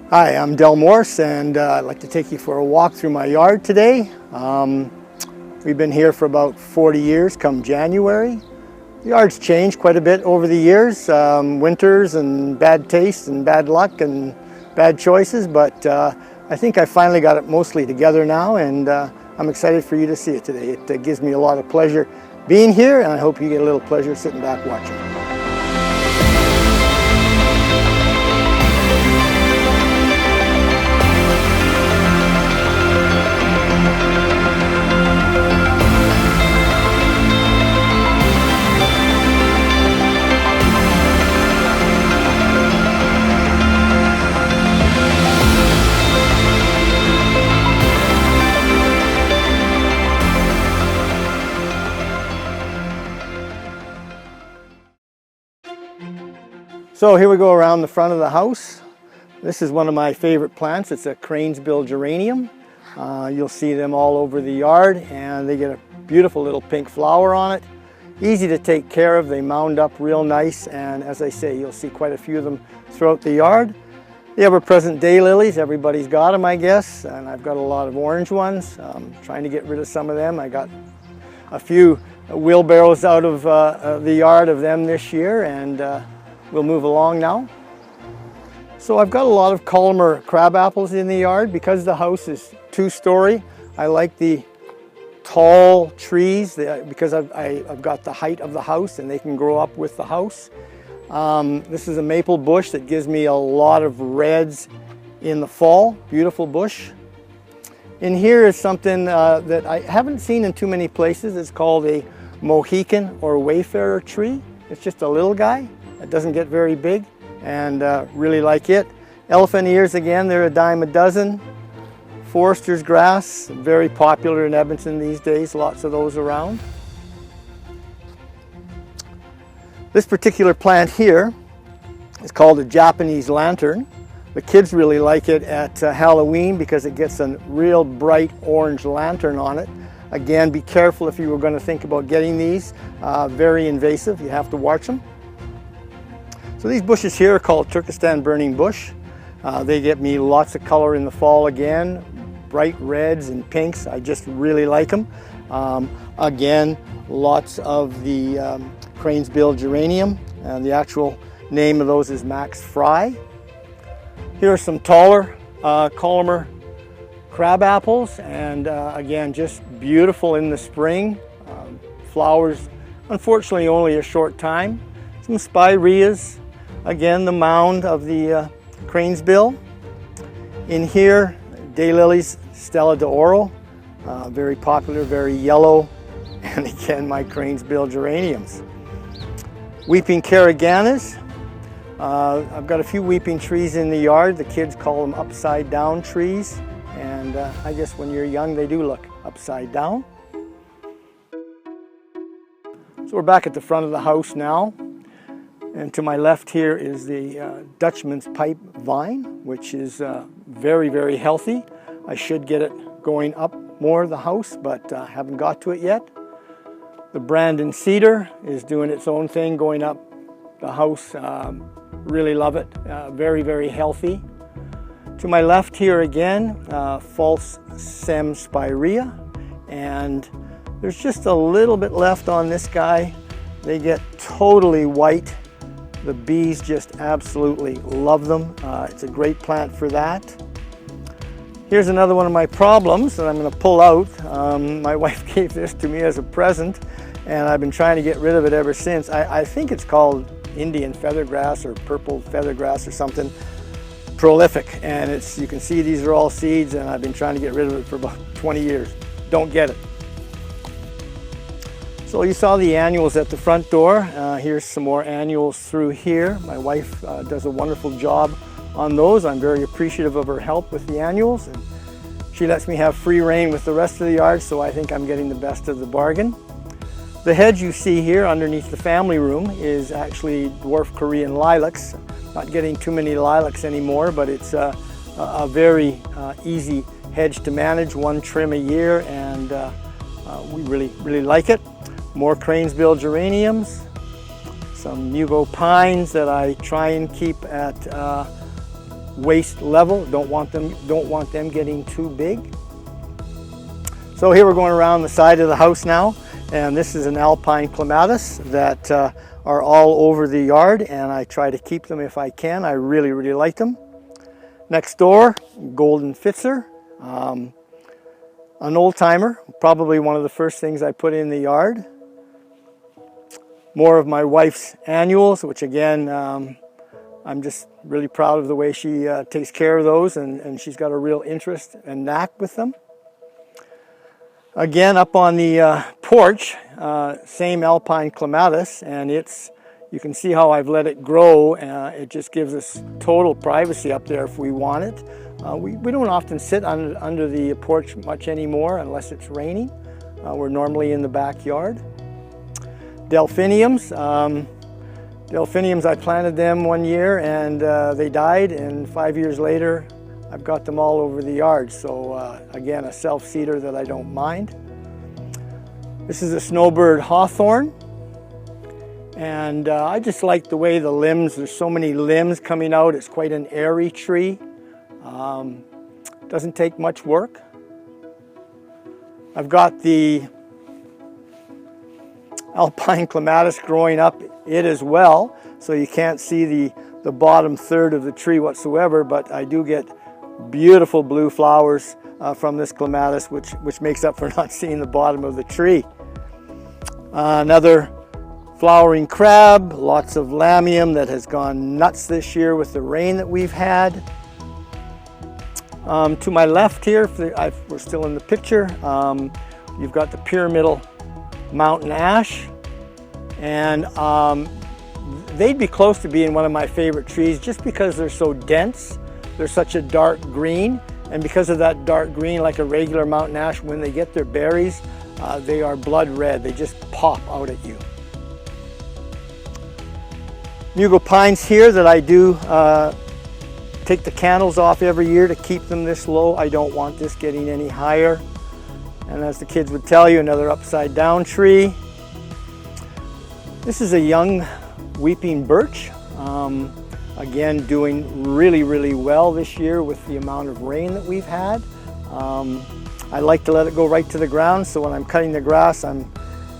Hi, I'm Del Morse, and I'd like to take you for a walk through my yard today. We've been here for about 40 years come January. The yard's changed quite a bit over the years, winters and bad taste and bad luck and bad choices, but I think I finally got it mostly together now, and I'm excited for you to see it today. It gives me a lot of pleasure being here, and I hope you get a little pleasure sitting back watching. So here we go around the front of the house. This is one of my favorite plants. It's a cranesbill geranium. You'll see them all over the yard, and they get a beautiful little pink flower on it. Easy to take care of. They mound up real nice, and as I say, you'll see quite a few of them throughout the yard. The ever-present daylilies, everybody's got them, I guess, and I've got a lot of orange ones. Trying to get rid of some of them. I got a few wheelbarrows out of the yard of them this year, and we'll move along now. So I've got a lot of columnar crab apples in the yard. Because the house is two-story, I like the tall trees because I've got the height of the house and they can grow up with the house. This is a maple bush that gives me a lot of reds in the fall. Beautiful bush. In here is something that I haven't seen in too many places. It's called a Mohican or Wayfarer tree. It's just a little guy. It doesn't get very big, and really like it. Elephant ears, again, they're a dime a dozen. Forester's grass, very popular in Edmonton these days, lots of those around. This particular plant here is called a Japanese lantern. The kids really like it at Halloween because it gets a real bright orange lantern on it. Again, be careful if you were going to think about getting these. Very invasive, you have to watch them. So these bushes here are called Turkestan burning bush. They get me lots of color in the fall again, bright reds and pinks. I just really like them. Again, lots of the cranesbill geranium. The actual name of those is Max Fry. Here are some taller columnar crab apples, and again, just beautiful in the spring. Flowers, unfortunately, only a short time. Some spireas. Again, the mound of the cranesbill. In here, daylilies, Stella d'Oro, very popular, very yellow. And again, my cranesbill geraniums. Weeping caraganas. I've got a few weeping trees in the yard. The kids call them upside down trees. And I guess when you're young, they do look upside down. So we're back at the front of the house now. And to my left here is the Dutchman's pipe vine, which is very, very healthy. I should get it going up more the house, but haven't got to it yet. The Brandon Cedar is doing its own thing, going up the house. Really love it. Very, very healthy. To my left here again, false Semspirea, and there's just a little bit left on this guy. They get totally white. The bees just absolutely love them. It's a great plant for that. Here's another one of my problems that I'm going to pull out. My wife gave this to me as a present, and I've been trying to get rid of it ever since. I think it's called Indian feathergrass or purple feathergrass or something. Prolific, and you can see these are all seeds, and I've been trying to get rid of it for about 20 years. Don't get it. So you saw the annuals at the front door. Here's some more annuals through here. My wife does a wonderful job on those. I'm very appreciative of her help with the annuals, and she lets me have free reign with the rest of the yard, so I think I'm getting the best of the bargain. The hedge you see here underneath the family room is actually dwarf Korean lilacs. Not getting too many lilacs anymore, but it's a very easy hedge to manage, one trim a year, and we really like it. More cranesbill geraniums, some Mugo pines that I try and keep at waist level. Don't want them getting too big. So here we're going around the side of the house now, and this is an alpine clematis that are all over the yard, and I try to keep them if I can. I really, really like them. Next door, golden Pfitzer, an old timer, probably one of the first things I put in the yard. More of my wife's annuals, which again, I'm just really proud of the way she takes care of those, and she's got a real interest and knack with them. Again, up on the porch, same alpine clematis, and you can see how I've let it grow. It just gives us total privacy up there if we want it. We don't often sit under the porch much anymore unless it's raining. We're normally in the backyard. Delphiniums. Delphiniums, I planted them one year and they died, and 5 years later I've got them all over the yard. So again, a self-seeder that I don't mind. This is a Snowbird Hawthorn, and I just like the way the limbs, there's so many limbs coming out. It's quite an airy tree. Doesn't take much work. I've got the alpine clematis growing up it as well, so you can't see the bottom third of the tree whatsoever, but I do get beautiful blue flowers from this clematis, which makes up for not seeing the bottom of the tree. Another flowering crab, lots of lamium that has gone nuts this year with the rain that we've had. To my left here, if we're still in the picture, you've got the Pyramidal Mountain Ash, and they'd be close to being one of my favorite trees just because they're so dense. They're such a dark green, and because of that dark green, like a regular mountain ash, when they get their berries, they are blood red. They just pop out at you. Mugo pines here that I do take the candles off every year to keep them this low. I don't want this getting any higher. And as the kids would tell you, another upside down tree. This is a young weeping birch. Again, doing really, really well this year with the amount of rain that we've had. I like to let it go right to the ground, so when I'm cutting the grass, I'm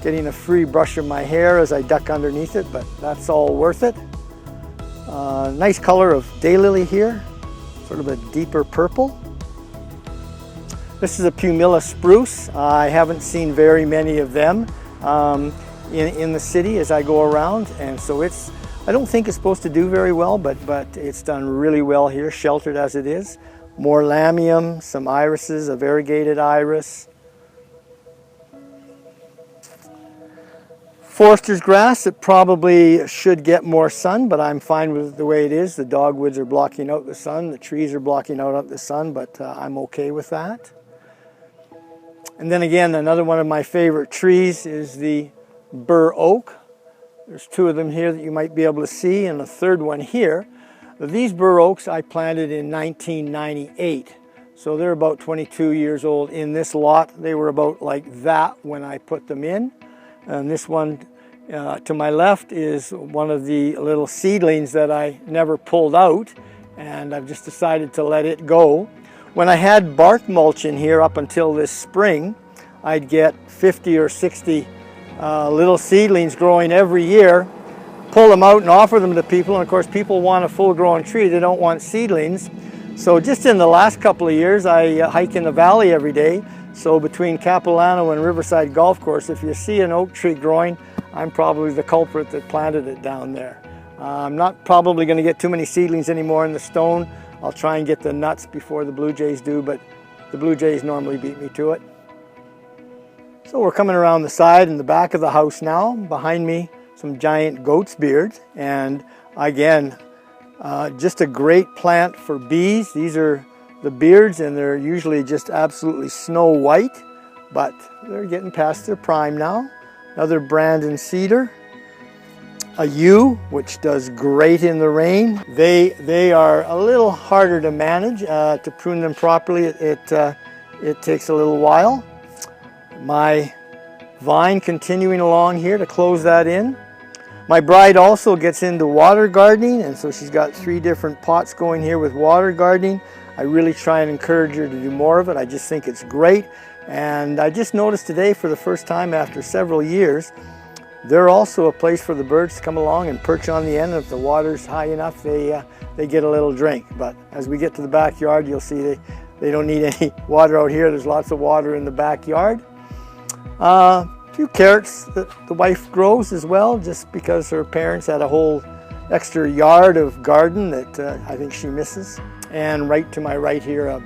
getting a free brush of my hair as I duck underneath it, but that's all worth it. Nice color of daylily here, sort of a deeper purple. This is a Pumila spruce. I haven't seen very many of them in the city as I go around, and so I don't think it's supposed to do very well, but it's done really well here, sheltered as it is. More lamium, some irises, a variegated iris. Forester's grass, it probably should get more sun, but I'm fine with the way it is. The dogwoods are blocking out the sun, the trees are blocking out the sun, but I'm okay with that. And then again, another one of my favorite trees is the bur oak. There's two of them here that you might be able to see, and a third one here. These bur oaks I planted in 1998, so they're about 22 years old in this lot. They were about like that when I put them in. And this one to my left is one of the little seedlings that I never pulled out, and I've just decided to let it go. When I had bark mulch in here up until this spring, I'd get 50 or 60 little seedlings growing every year, pull them out and offer them to people, and of course people want a full-grown tree, they don't want seedlings. So just in the last couple of years, I hike in the valley every day. So between Capilano and Riverside Golf Course, if you see an oak tree growing, I'm probably the culprit that planted it down there. I'm not probably going to get too many seedlings anymore in the stone. I'll try and get the nuts before the blue jays do, but the blue jays normally beat me to it. So we're coming around the side and the back of the house now. Behind me, some giant goat's beards, and again, just a great plant for bees. These are the beards, and they're usually just absolutely snow white, but they're getting past their prime now. Another Brandon cedar, a yew, which does great in the rain. They are a little harder to manage. To prune them properly, it takes a little while. My vine continuing along here to close that in. My bride also gets into water gardening, and so she's got 3 different pots going here with water gardening. I really try and encourage her to do more of it. I just think it's great. And I just noticed today, for the first time after several years, they're also a place for the birds to come along and perch on the end. And if the water's high enough, they get a little drink. But as we get to the backyard, you'll see they don't need any water out here. There's lots of water in the backyard. A few carrots that the wife grows as well, just because her parents had a whole extra yard of garden that I think she misses. And right to my right here,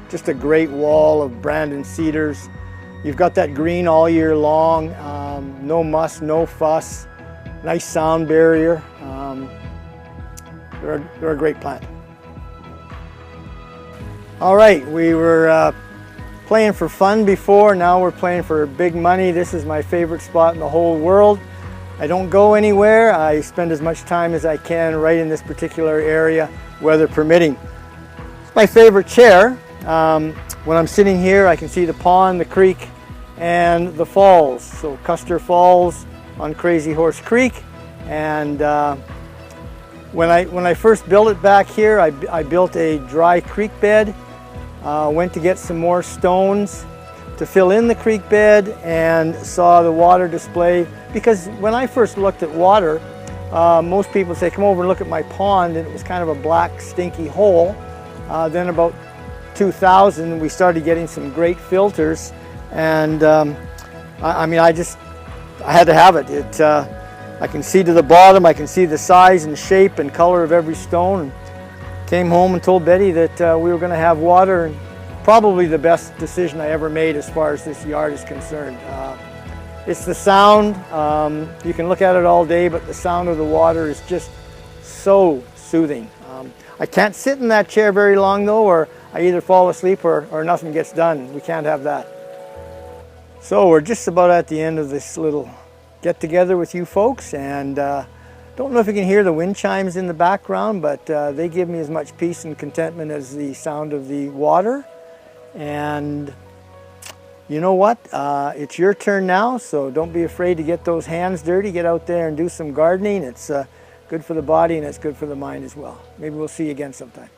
just a great wall of Brandon cedars. You've got that green all year long, no muss, no fuss, nice sound barrier. They're a great plant. All right, we were playing for fun before, now we're playing for big money. This is my favorite spot in the whole world. I don't go anywhere. I spend as much time as I can right in this particular area, weather permitting. It's my favorite chair. When I'm sitting here, I can see the pond, the creek, and the falls. So Custer Falls on Crazy Horse Creek. And when I first built it back here, I built a dry creek bed. Went to get some more stones to fill in the creek bed and saw the water display. Because when I first looked at water, most people say, come over and look at my pond, and it was kind of a black, stinky hole. Then about 2000, we started getting some great filters, and I mean, I had to have it. I can see to the bottom, I can see the size and shape and color of every stone. Came home and told Betty that we were going to have water, and probably the best decision I ever made as far as this yard is concerned. It's the sound. You can look at it all day, but the sound of the water is just so soothing. I can't sit in that chair very long though, or I either fall asleep or nothing gets done. We can't have that. So we're just about at the end of this little get together with you folks, and don't know if you can hear the wind chimes in the background, but they give me as much peace and contentment as the sound of the water. And you know what? It's your turn now, so don't be afraid to get those hands dirty. Get out there and do some gardening. It's good for the body and it's good for the mind as well. Maybe we'll see you again sometime.